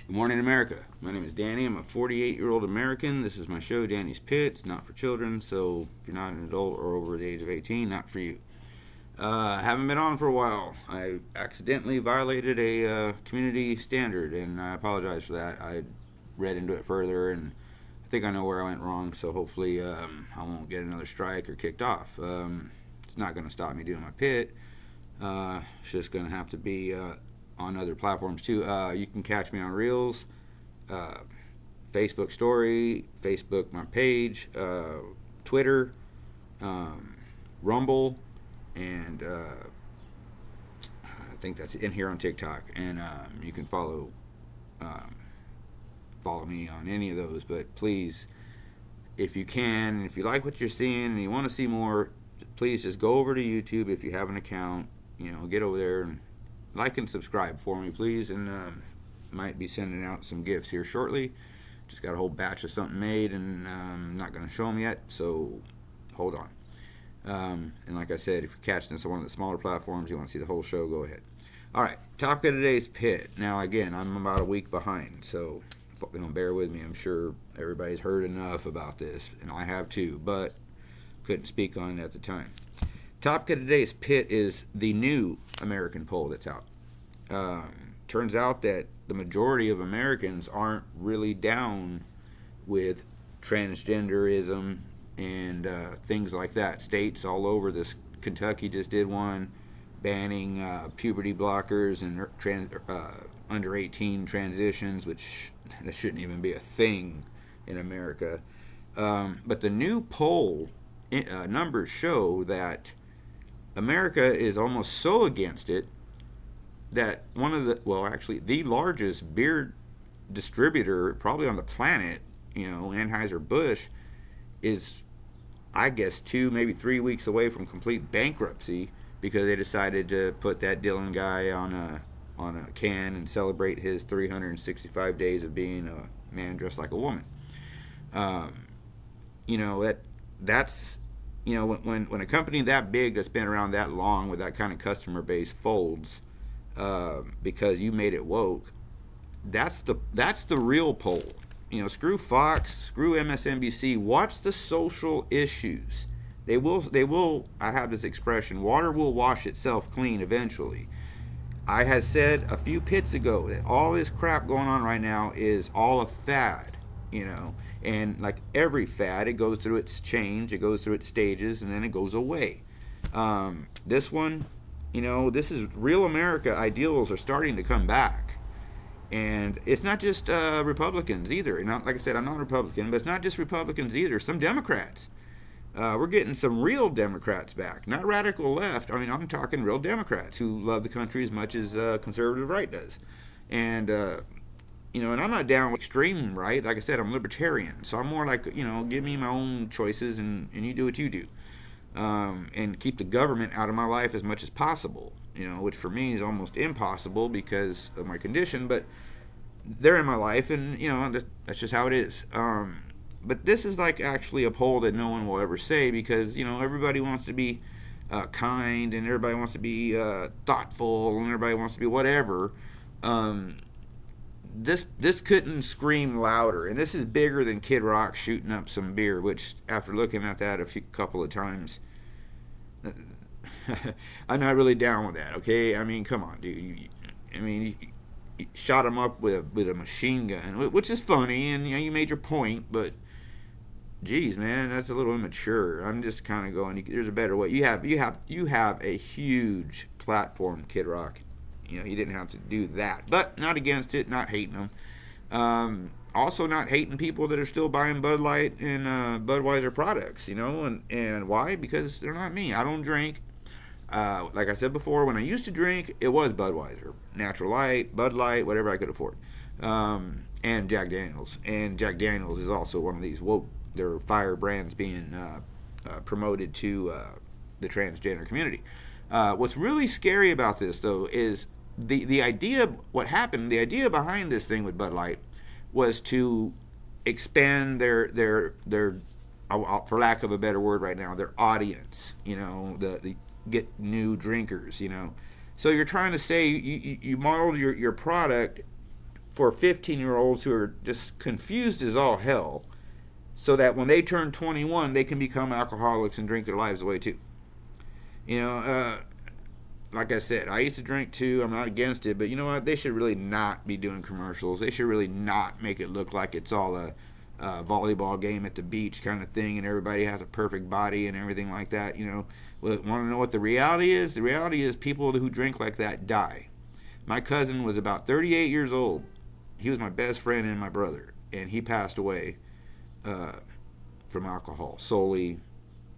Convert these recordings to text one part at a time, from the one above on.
Good morning, America. My name is Danny. I'm a 48-year-old American. This is my show, Danny's Pit. It's not for children, so if you're not an adult or over the age of 18, not for you. I haven't been on for a while. I accidentally violated a community standard, and I apologize for that. I read into it further, and I think I know where I went wrong, so hopefully I won't get another strike or kicked off. It's not going to stop me doing my pit. It's just going to have to be on other platforms too. You can catch me on Reels, Facebook Story, Facebook my page, Twitter, Rumble, and I think that's in here on TikTok. And you can follow me on any of those. But please, if you can, if you like what you're seeing and you want to see more, please just go over to YouTube if you have an account. Get over there and like and subscribe for me, please. And might be sending out some gifts here shortly. Just got a whole batch of something made, and I'm not going to show them yet, so hold on. And like I said, if you're catching this on one of the smaller platforms, you want to see the whole show, go ahead. All right, topic of today's pit. Now, again, I'm about a week behind, so bear with me. I'm sure everybody's heard enough about this, and I have too, but couldn't speak on it at the time. Topic of today's pit is the new American poll that's out. Turns out that the majority of Americans aren't really down with transgenderism and things like that. States all over this. Kentucky just did one banning puberty blockers and under 18 transitions, which that shouldn't even be a thing in America. But the new poll numbers show that America is almost so against it that the largest beer distributor probably on the planet, Anheuser-Busch, is, I guess, 2, maybe 3 weeks away from complete bankruptcy because they decided to put that Dylan guy on a can and celebrate his 365 days of being a man dressed like a woman. That's when a company that big that's been around that long with that kind of customer base folds because you made it woke, that's the real poll. Screw Fox, screw MSNBC. Watch the social issues. They will. I have this expression: water will wash itself clean eventually. I had said a few pits ago that all this crap going on right now is all a fad. And like every fad, it goes through its change, it goes through its stages, and then it goes away. This one, this is real America. Ideals are starting to come back. And it's not just Republicans either. Like I said, I'm not Republican, but it's not just Republicans either. Some Democrats. We're getting some real Democrats back. Not radical left. I'm talking real Democrats who love the country as much as conservative right does. And and I'm not down with extreme right. Like I said, I'm libertarian. So I'm more like, give me my own choices and you do what you do. And keep the government out of my life as much as possible, which for me is almost impossible because of my condition. But they're in my life, and, that's just how it is. But this is like actually a poll that no one will ever say because, everybody wants to be kind and everybody wants to be thoughtful and everybody wants to be whatever. This couldn't scream louder, and this is bigger than Kid Rock shooting up some beer, which after looking at that a couple of times, I'm not really down with that. Okay, come on, dude. You shot him up with a machine gun, which is funny, and you made your point, but geez, man, that's a little immature. I'm just kind of going, there's a better way. You have a huge platform, Kid Rock. He didn't have to do that, but not against it, not hating them. Also not hating people that are still buying Bud Light and Budweiser products, and why? Because they're not me. I don't drink. Like I said before, when I used to drink, it was Budweiser, Natural Light, Bud Light, whatever I could afford, and Jack Daniels. And Jack Daniels is also one of these woke, their fire brands being promoted to the transgender community. What's really scary about this, though, is the idea. What happened? The idea behind this thing with Bud Light was to expand their for lack of a better word right now, their audience. The get new drinkers. So you're trying to say you modeled your product for 15-year-olds who are just confused as all hell, so that when they turn 21, they can become alcoholics and drink their lives away too. You know, like I said, I used to drink too. I'm not against it, but you know what? They should really not be doing commercials. They should really not make it look like it's all a volleyball game at the beach kind of thing, and everybody has a perfect body and everything like that. You know, want to know what the reality is? The reality is people who drink like that die. My cousin was about 38 years old. He was my best friend and my brother, and he passed away from alcohol, solely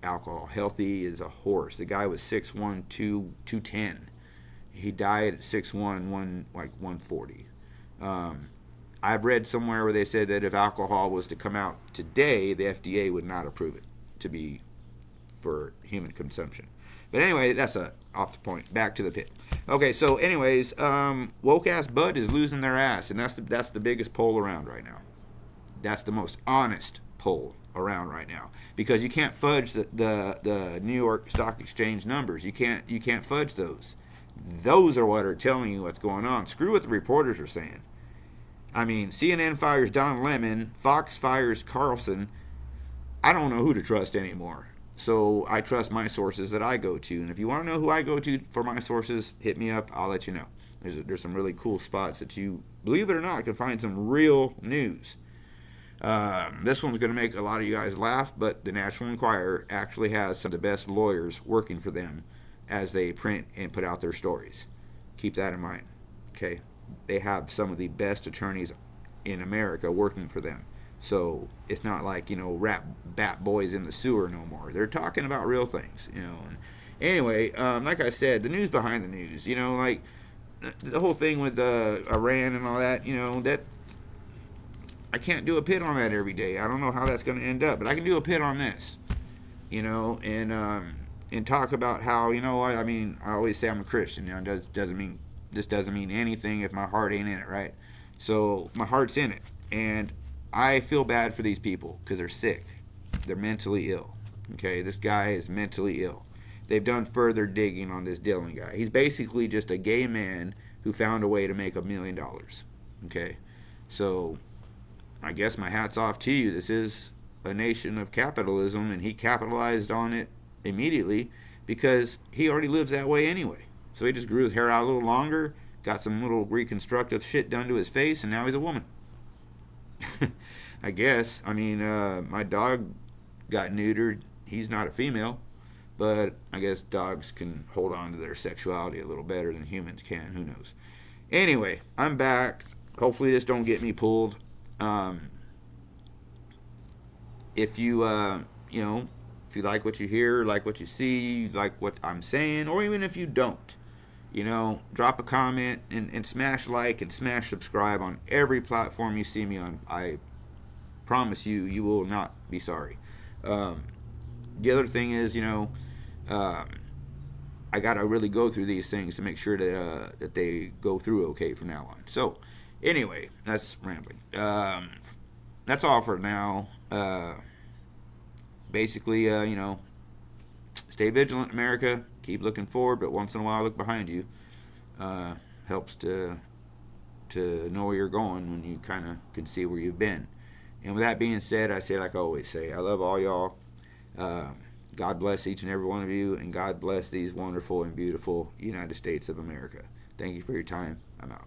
alcohol. Healthy as a horse. The guy was 6'1", 210. He died at 6'1", like 140. I've read somewhere where they said that if alcohol was to come out today, the FDA would not approve it to be for human consumption. But anyway, that's off the point. Back to the pit. Okay, so anyways, woke ass Bud is losing their ass, and that's the biggest poll around right now. That's the most honest poll around right now, because you can't fudge the New York Stock Exchange numbers. You can't fudge those. Those are what are telling you what's going on. Screw what the reporters are saying. I mean, CNN fires Don Lemon, Fox fires Carlson. I don't know who to trust anymore. So I trust my sources that I go to. And if you want to know who I go to for my sources, hit me up. I'll let you know. There's some really cool spots that you, believe it or not, can find some real news. This one's going to make a lot of you guys laugh, but the National Enquirer actually has some of the best lawyers working for them as they print and put out their stories. Keep that in mind. Okay? They have some of the best attorneys in America working for them. So it's not like, bat boys in the sewer no more. They're talking about real things, And anyway, like I said, the news behind the news, like the whole thing with Iran and all that, that I can't do a pit on that every day. I don't know how that's going to end up, but I can do a pit on this, and talk about how, what, I mean, I always say I'm a Christian, this doesn't mean anything if my heart ain't in it, right? So my heart's in it, and I feel bad for these people because they're sick. They're mentally ill. Okay, this guy is mentally ill. They've done further digging on this Dylan guy. He's basically just a gay man who found a way to make $1 million. Okay, so I guess my hat's off to you. This is a nation of capitalism, and he capitalized on it immediately because he already lives that way anyway. So he just grew his hair out a little longer, got some little reconstructive shit done to his face, and now he's a woman. I guess. I mean, my dog got neutered. He's not a female, but I guess dogs can hold on to their sexuality a little better than humans can. Who knows? Anyway, I'm back. Hopefully this don't get me pulled. If you, if you like what you hear, like what you see, like what I'm saying, or even if you don't, drop a comment and smash like and smash subscribe on every platform you see me on. I promise you, you will not be sorry. The other thing is, I got to really go through these things to make sure that they go through okay from now on. So, anyway, that's rambling. That's all for now. Basically, stay vigilant, America. Keep looking forward, but once in a while look behind you. Helps to know where you're going when you kind of can see where you've been. And with that being said, I say like I always say, I love all y'all. God bless each and every one of you, and God bless these wonderful and beautiful United States of America. Thank you for your time. I'm out.